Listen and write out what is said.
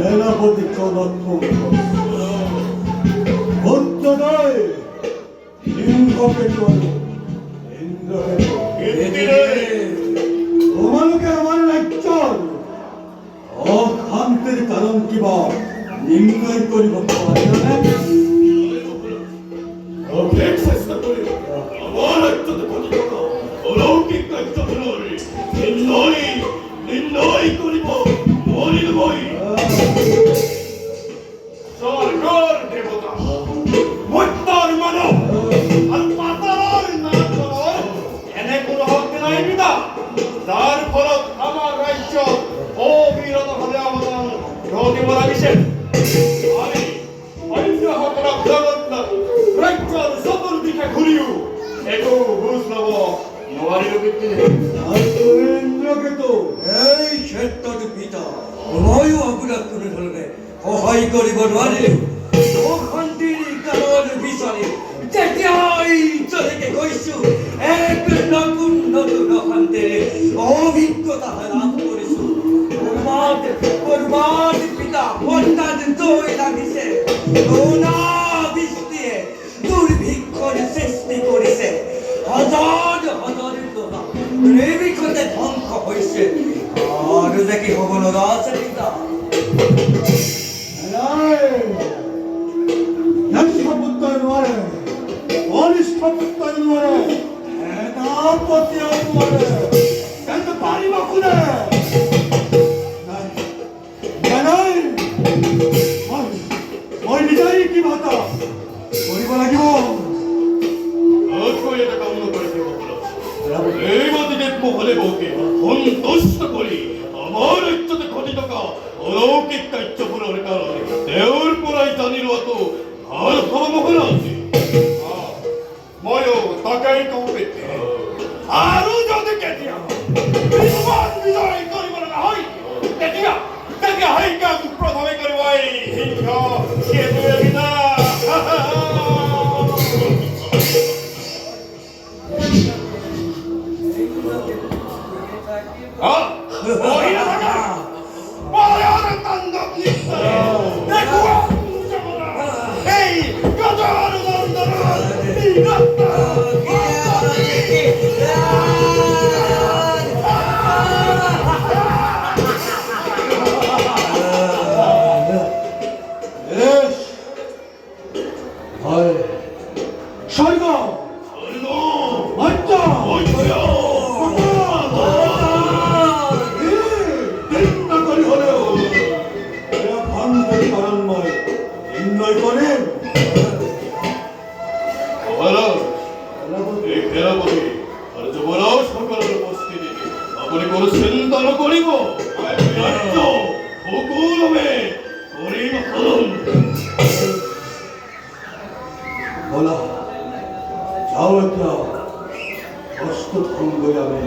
সেনাপতি চৌদত্ত ভূতদয় সিংহকেতু তোমালোকে আমাৰ ৰাজ্যৰ অশান্তিৰ কাৰণ কিবা নিৰ্ণয় কৰিব পাৰিবানে? চেষ্টা কৰি আমাৰ ৰাজ্যত ঘটিত অলৌকিক কাৰ্যবোৰৰ নিৰ্ণয় কৰিব নোৱাৰিবই। স্বৰ্গৰ দেৱতা মৰ্ত্যৰ মানৱ আৰু পাতালৰ নাথৰ এনে কোনো শক্তি নাই পিতা, যাৰ ফলত আমাৰ ৰাজ্যত অবিৰতভাৱে অৱদান ঘটিব লাগিছে। আমি অন্যসকলক জগত ৰাজ্যৰ চতুৰ্দিশে ঘূৰিও একো বুজ ল'ব নোৱাৰিলো। ইন্দ্ৰকেতু এই ক্ষেত্ৰত পিতা ময়ো আপোনাক কোনো ধৰণে সহায় কৰিব নোৱাৰিলো। অশান্তিৰ কাৰণ বিচাৰি যেতিয়াই যলৈকে গৈছো এক নতুন নতুন অশান্তিৰ অভিজ্ঞতা লাভ কৰিছো। কৰবাত পিতা হঠাৎ জয় লাগিছে, অনাবৃষ্টিয়ে দুৰ্ভিক্ষৰ সৃষ্টি কৰিছে, হাজাৰ হাজাৰ টকা নিমিষতে ধ্বংস হৈছে। আৰু যে কি হ'ব লগা আছে পিতা? জ্যেষ্ঠ পুত্ৰই নোৱাৰে, কনিষ্ঠ পুত্ৰই নোৱাৰে, সেনাপতিয়েও নোৱাৰে, তেন্তে পাৰিব কোনে? নাই, মই নিজেই কিবা এটা কৰিব লাগিব। এটা কাম নকৰিব এই মতিদেৱ মহলে বহুকে সন্তুষ্ট কৰি আমাৰ ৰাজ্যতে ঘটি থকা অলৌকিক কাৰ্যবোৰৰ কাৰণে তেওঁৰ পৰাই জানি লোৱাটো ভাল হ'ব মহলা আছে। ময়ো তাকেই কওঁ আৰু যদি কেতিয়া বিজয় কৰিব লগা হয় তেতিয়া সেই কাম প্ৰথমে কৰিব এই সিংহ সেইটোৱে বিনা। আপনি কোনো চিন্তা নকৰিব, সকলোৱে কৰিম হলম। বলা যাও এতিয়া প্ৰস্তুত হন বলে আমি